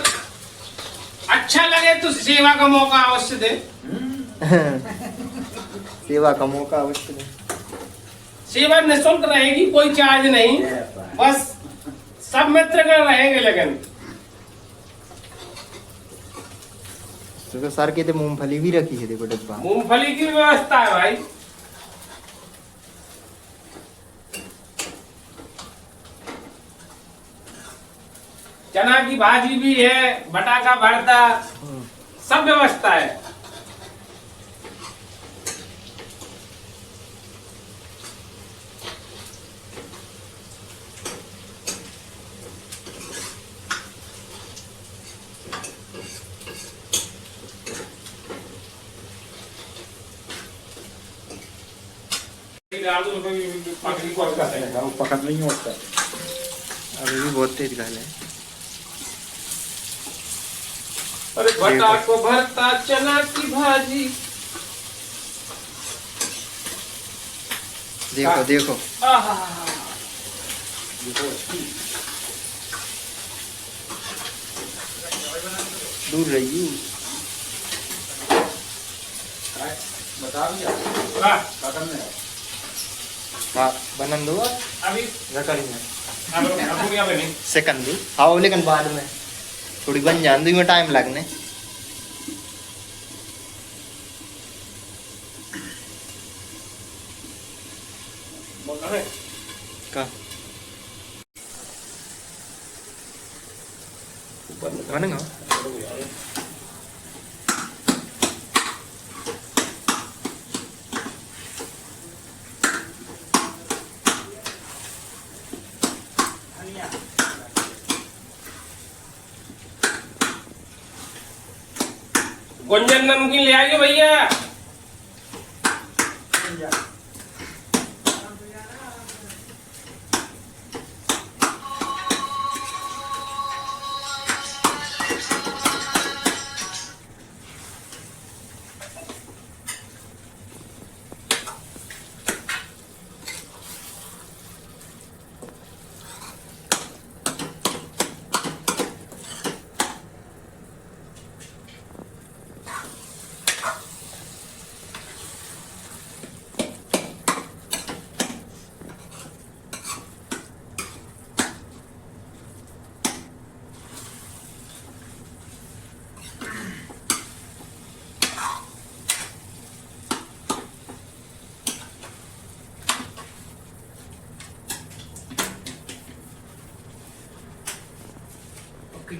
S2: अच्छा लगे तो सेवा का मौका अवश्य दें।
S1: सेवा का मौका अवश्य दें।
S2: सेवा निःशुल्क रहेगी, कोई चार्ज नहीं, बस सब मित्रगण रहेंगे। लेकिन
S1: तो सर के तो मूंगफली भी रखी है, देखो डिब्बा।
S2: मूंगफली की व्यवस्था है भाई। चना की भाजी भी है, बटाका भरता, सब व्यवस्था है।
S4: वो पकड़ नहीं होता।
S1: अभी भी बहुत तेज गाल है।
S2: अरे बटाको भरता, चना की भाजी,
S1: देखो देखो।
S2: आहा।
S1: दूर रही।
S4: बता दिया
S2: हाँ,
S1: हाँ बनन दो
S2: अभी नहीं।
S1: सेकंड दो। हाँ लेकिन बाद में थोड़ी बन जान दो, में टाइम लगने। का बनेगा।
S2: गुंजन नमकीन ले आइए भैया।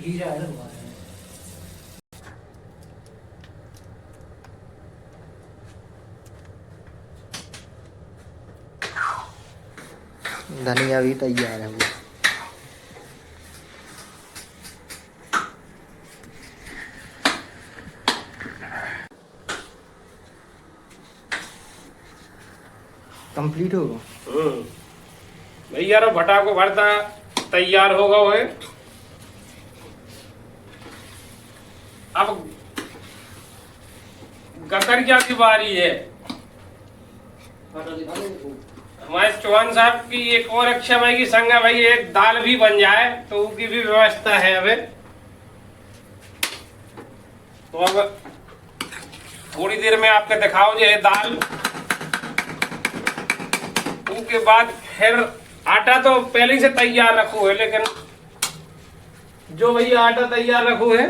S3: जीरा है ना।
S1: धनिया भी तैयार है वो। कंप्लीट होगा
S2: भैया रो भटाको भरता तैयार होगा वो है। अब गकरिया की बारी है। हमारे चौहान साहब की एक और इच्छा भाई की संग है भाई, एक दाल भी बन जाए तो उसकी भी व्यवस्था है। अबे तो अब थोड़ी देर में आपके दिखाओ जो है दाल। उसके बाद फिर आटा तो पहले ही से तैयार रखो है, लेकिन जो भैया आटा तैयार रखो है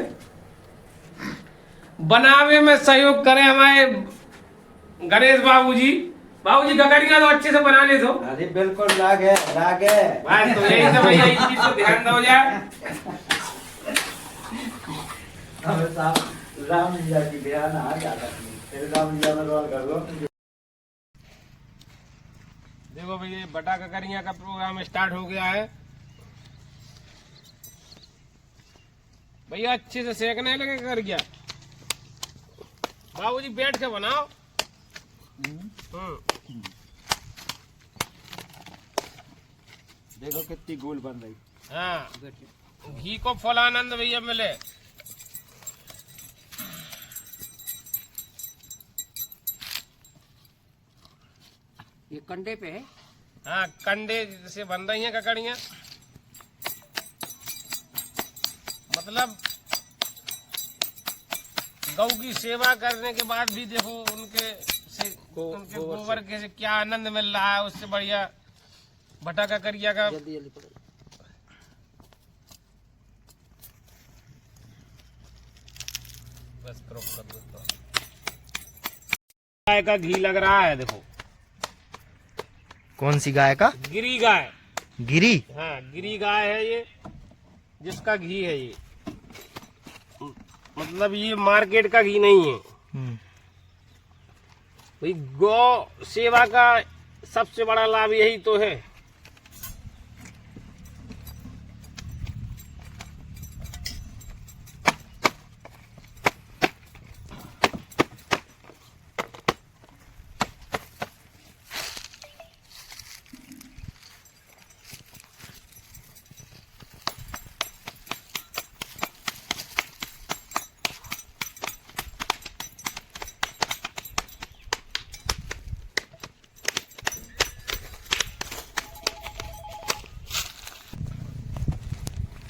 S2: बनावे में सहयोग करें हमारे गणेश बाबूजी गकड़ियाँ तो अच्छे से बनाने दो।
S4: अरे बिल्कुल लागे
S2: बस तो यही तो भैया इस चीज को ध्यान दो जाए।
S4: हमें साहब राम लीला की ध्यान आ जाता है, फिर राम लीला में रोल कर लो।
S2: देखो भैया बटा ककड़ियाँ का प्रोग्राम स्टार्ट हो गया है भैया। अच्छे से सेकने लगे ककड़ियाँ। बाबूजी बैठ के बनाओ।
S4: देखो कितनी गोल बन रही।
S2: हाँ घी को फुल आनंद भैया मिले।
S3: ये कंडे पे है।
S2: हाँ कंडे से बन रही हैं ककड़ियाँ। मतलब गौ की सेवा करने के बाद भी देखो उनके गोबर के से क्या आनंद मिल रहा है। उससे बढ़िया भटा ककड़िया का
S3: जल्दी जल्दी पड़ेगा।
S2: बस क्रॉप कर दो। गाय का घी लग रहा है देखो।
S1: कौन सी गाय का?
S2: गिरी गाय।
S1: गिरी?
S2: हाँ गिरी गाय है ये, जिसका घी है ये। मतलब ये मार्केट का घी नहीं है भाई। गौ सेवा का सबसे बड़ा लाभ यही तो है।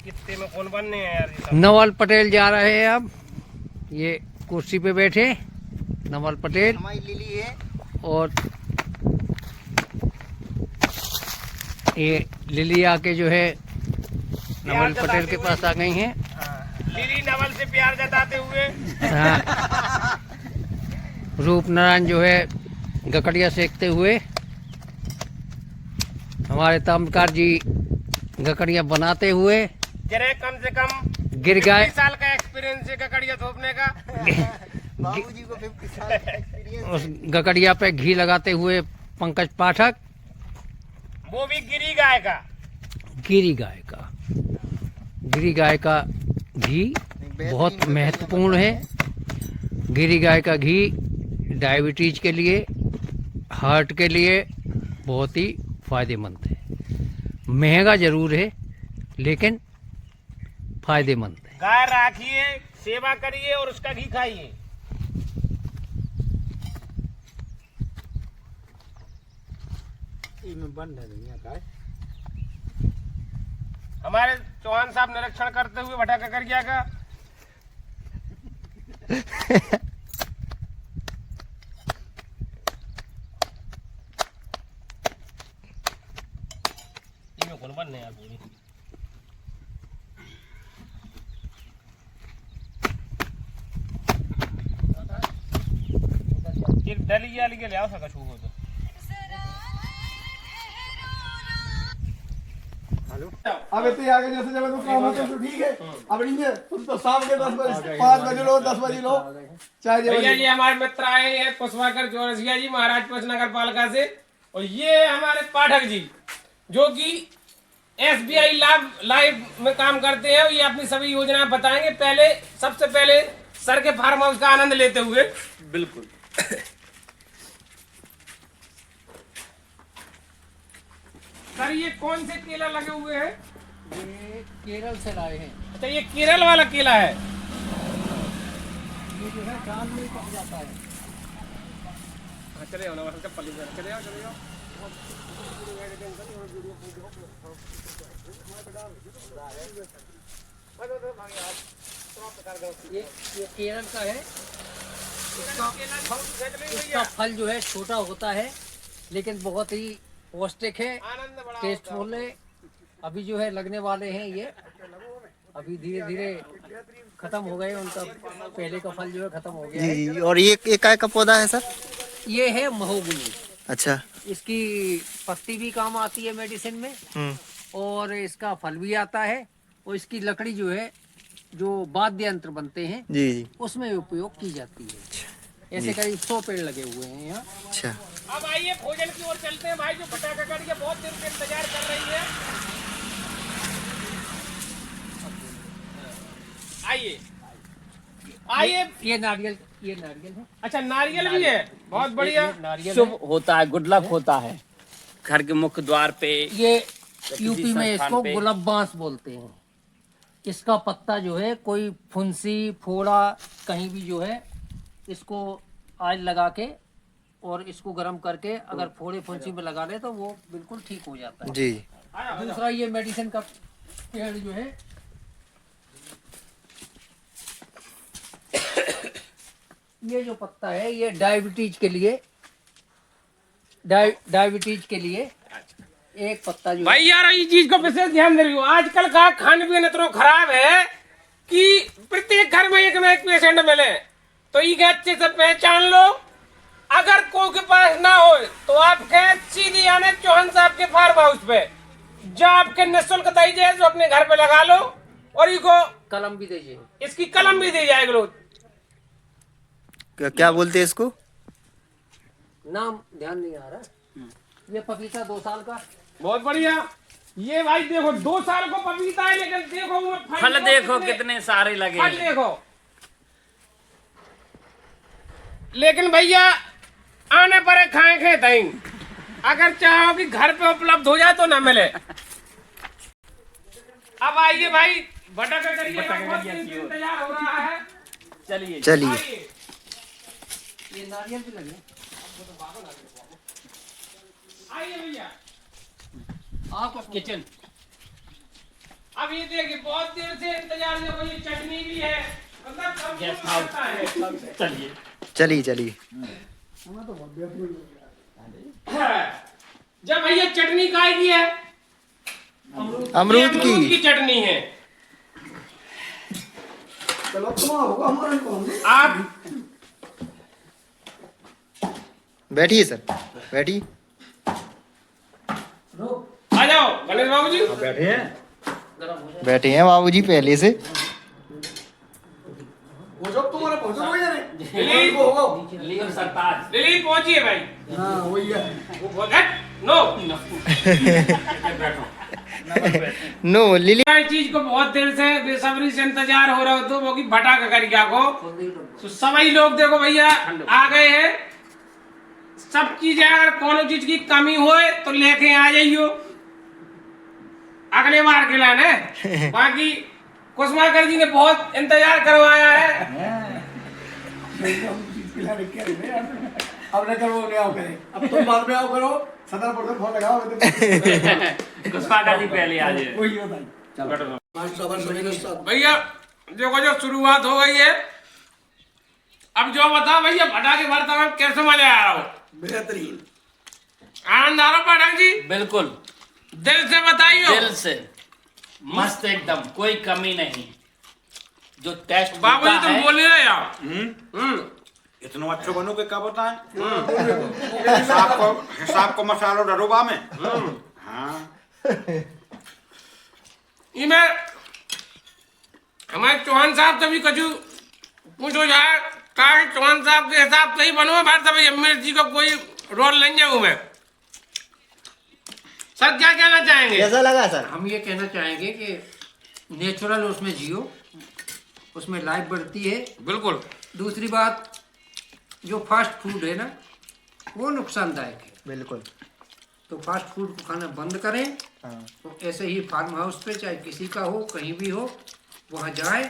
S2: कितने में कौन बनने हैं यार ये सब?
S3: नवल पटेल जा रहे हैं अब। ये कुर्सी पे बैठे नवल पटेल
S1: हमारी लिली है।
S3: और ये लिली आके जो है नवल पटेल के पास आ गई हैं।
S2: हाँ, लिली नवल से प्यार जताते हुए।
S3: हाँ, रूप नारायण जो है गकड़िया सेकते हुए। हमारे ताम्रकार जी गकड़िया बनाते हुए।
S2: जरे कम से कम
S3: गिर गए।
S2: 50 साल का एक्सपीरियंस है ककड़िया थोपने का।
S1: बाबूजी को 50 साल का एक्सपीरियंस।
S3: उस गकड़िया पे घी लगाते हुए पंकज पाठक।
S2: वो भी गिरी गाय का।
S3: गिरी गाय का। गिरी गाय का घी बहुत महत्वपूर्ण है। गिरी गाय का घी डायबिटीज के लिए, हार्ट के लिए बहुत ही फायदेमंद है। महंगा जरूर है लेकिन फायदेमंद है।
S2: गाय राखिए, सेवा करिए और उसका घी खाइए।
S4: इनमें बन रही है गाय।
S2: हमारे चौहान साहब निरीक्षण करते हुए भटा ककड़िया का। ये कौन बनने यार पूरी। एक डलिया लेके ले आओ सका छू हो तो।
S5: अब इतने आगे जैसे जब तो काम होता है तो ठीक है। अब नहीं है तुम तो शाम के 10 बजे 5 बजे लो 10 बजे लो चाहे
S2: भैया जी हमारे मित्र आए हैं पुष्पाकर चौरसिया जी महाराजपुर नगर पालिका से। और ये हमारे पाठक जी जो कि SBI लाइव में काम करते हैं। ये अपनी सभी योजनाएं बताएंगे। पहले सबसे पहले सर के फार्म हाउस का आनंद लेते हुए।
S5: बिल्कुल।
S2: सर ये कौन से केला लगे हुए हैं?
S3: ये केरल से लाए हैं।
S2: अच्छा ये केरल वाला केला है।
S3: ये जो है चांद में पक जाता है।
S2: चले आओ चप्पल चले आओ चले आओ।
S3: ये केरल का है। इसका फल जो है छोटा होता है लेकिन बहुत ही पौष्टिक है,
S2: आनंद बड़ा
S3: टेस्टफुल है। अभी जो है लगने वाले हैं ये। अभी धीरे धीरे खत्म हो गए उनका। पहले का फल जो है खत्म हो गया है।
S1: जी। और ये काय का पौधा है सर?
S3: ये है महोगनी।
S1: अच्छा।
S3: इसकी पत्ती भी काम आती है मेडिसिन में, और इसका फल भी आता है, और इसकी लकड़ी जो है, जो वाद्य यंत्र बनते हैं
S1: जी जी।
S3: उसमें उपयोग की जाती है। ऐसे करीब 100 पेड़ लगे हुए हैं यहाँ।
S1: अच्छा।
S2: अब आइए भोजन की ओर चलते हैं भाई, जो भटा ककड़िया बहुत देर से इंतजार कर रही है। आइए आइए।
S3: ये नारियल है।
S2: अच्छा नारियल भी है, बहुत बढ़िया।
S3: नारियल
S4: शुभ होता है, गुड लक होता है घर के मुख्य द्वार पे।
S3: ये यूपी में
S4: स्थान
S3: इसको
S4: पे।
S3: गुलाब बांस बोलते हैं। इसका पत्ता जो है, कोई फुंसी फोड़ा कहीं भी जो है, इसको आज लगा के और इसको गर्म करके अगर फोड़े फुंसी में लगा ले तो वो बिल्कुल ठीक हो जाता है।
S1: जी।
S3: दूसरा ये मेडिसिन का पेड़ जो है, ये जो पत्ता है ये डायबिटीज के लिए, डायबिटीज के लिए एक पत्ता जो
S2: भाई यार ये चीज को विशेष ध्यान दे रही हो। आजकल का खान पीन इतना खराब है कि प्रत्येक घर में एक ना एक पेशेंट मिले, तो ये अच्छे से पहचान लो। अगर कोई के पास ना हो तो आपके सीधी आने चौहान साहब के फार्म हाउस पे, जो आपके निःशुल्क दीजिए, जो अपने घर पे लगा लो, और इसको
S3: कलम भी दीजिए,
S2: इसकी कलम भी दी जाएगी। लोग
S1: क्या बोलते हैं इसको?
S3: नाम ध्यान नहीं आ रहा। ये पपीता 2 साल का।
S2: बहुत बढ़िया। ये भाई देखो 2 साल को पपीता है, लेकिन देखो वो
S4: फल देखो कितने सारे लगे
S2: फल
S4: हैं।
S2: देखो। लेकिन भैया आने पर खाए दही, अगर चाहो कि घर पे उपलब्ध हो जाए तो ना मिले। अब आइए भाई, भटा ककड़िया का बहुत इंतजार हो रहा है।
S4: चलिए
S1: चलिए।
S2: आइए।
S3: ये नारियल भी लगे।
S2: आइए भैया।
S3: आपका किचन।
S2: अब ये देखिए बहुत देर से इंतजार में, कोई चटनी भी है, मतलब सब कुछ
S4: गेस्ट हाउस।
S2: करता है।
S4: चलिए
S1: चलिए।
S2: जब भैया चटनी काय की है,
S1: अमरूद
S2: ये
S1: की।
S2: चटनी है।
S5: चलो तुम्हारा होगा, हमारा नहीं कौन।
S2: आप
S1: बैठिए सर, बैठिए।
S2: आ जाओ गणेश बाबू जी।
S1: बैठे हैं बाबूजी पहले से।
S5: वो जब तुम्हारे पहुंचो हो या नहीं?
S2: दिलीप
S5: वो होगा।
S4: लीव सरताज।
S2: दिलीप पहुंचिए भाई।
S5: हाँ वही है।
S2: वो बोल नो
S1: नो लिली।
S2: इस चीज को बहुत देर से बेसब्री से इंतजार हो रहा हो, तो वो की भटा ककड़िया को तो सभी लोग देखो भैया आ गए हैं। सब चीजें अगर कोनो चीज की कमी होए तो लेके आ जाइयो अगले बार के लाने। बाकी कुसुमाकर जी ने बहुत इंतजार करवाया है।
S5: अब लेकर वो नहीं आओ करे, अब तुम बाद में आओ करो, सदर पर फोन लगाओ।
S4: कुसुमाकर जी पहले आ जाए।
S5: वही होता है।
S2: भैया देखो जो शुरुआत हो गई है, अब जो बताओ भैया भटा के भरता में कैसे मजा आ रहा हो?
S5: बेहतरीन
S2: आनंद आ रहा पठान जी?
S4: बिल्कुल
S2: दिल से बताइए।
S4: दिल से मस्त एकदम, कोई कमी नहीं। जो टेस्ट
S2: बाबू जी तुम बोल रहे यार।
S6: इतना अच्छा बनो के क्या बताएं। हिसाब को मसालो डरोबा में। हाँ
S2: मैं हमारे चौहान साहब से भी कछु पूछो जाए, कहा चौहान साहब के हिसाब से ही बनवा भारत भैया, मिर्ची का कोई रोल नहीं जाऊँ मैं। सर क्या कहना चाहेंगे?
S1: कैसा लगा सर?
S3: हम ये कहना चाहेंगे कि नेचुरल उसमें जियो, उसमें लाइफ बढ़ती है।
S2: बिल्कुल।
S3: दूसरी बात, जो फास्ट फूड है ना, वो नुकसानदायक है।
S1: बिल्कुल।
S3: तो फास्ट फूड को खाना बंद करें।
S1: हाँ।
S3: तो ऐसे ही फार्म हाउस पे, चाहे किसी का हो, कहीं भी हो, वहाँ जाए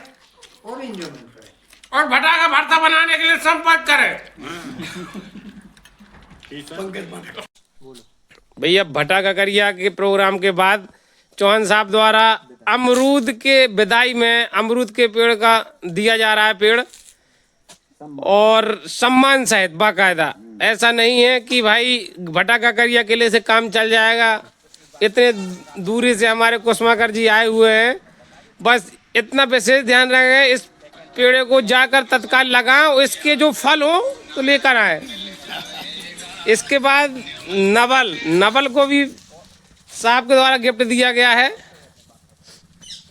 S3: और एंजॉयमेंट करें।
S2: और भटा का भरता बनाने के लिए संपर्क करें। भैया भटा ककड़िया के प्रोग्राम के बाद चौहान साहब द्वारा अमरूद के विदाई में अमरूद के पेड़ का दिया जा रहा है पेड़, और सम्मान सहित बाकायदा। ऐसा नहीं है कि भाई भटा ककड़िया किले से काम चल जाएगा। इतने दूरी से हमारे कुसुमाकर जी आए हुए हैं, बस इतना विशेष ध्यान रखें, इस पेड़ को जाकर तत्काल लगाओ, इसके जो फल हो तो लेकर आए। इसके बाद नवल को भी साहब के द्वारा गिफ्ट दिया गया है,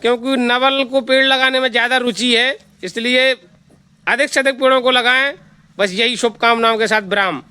S2: क्योंकि नवल को पेड़ लगाने में ज़्यादा रुचि है, इसलिए अधिक से अधिक पेड़ों को लगाएं। बस यही शुभकामनाओं के साथ विराम।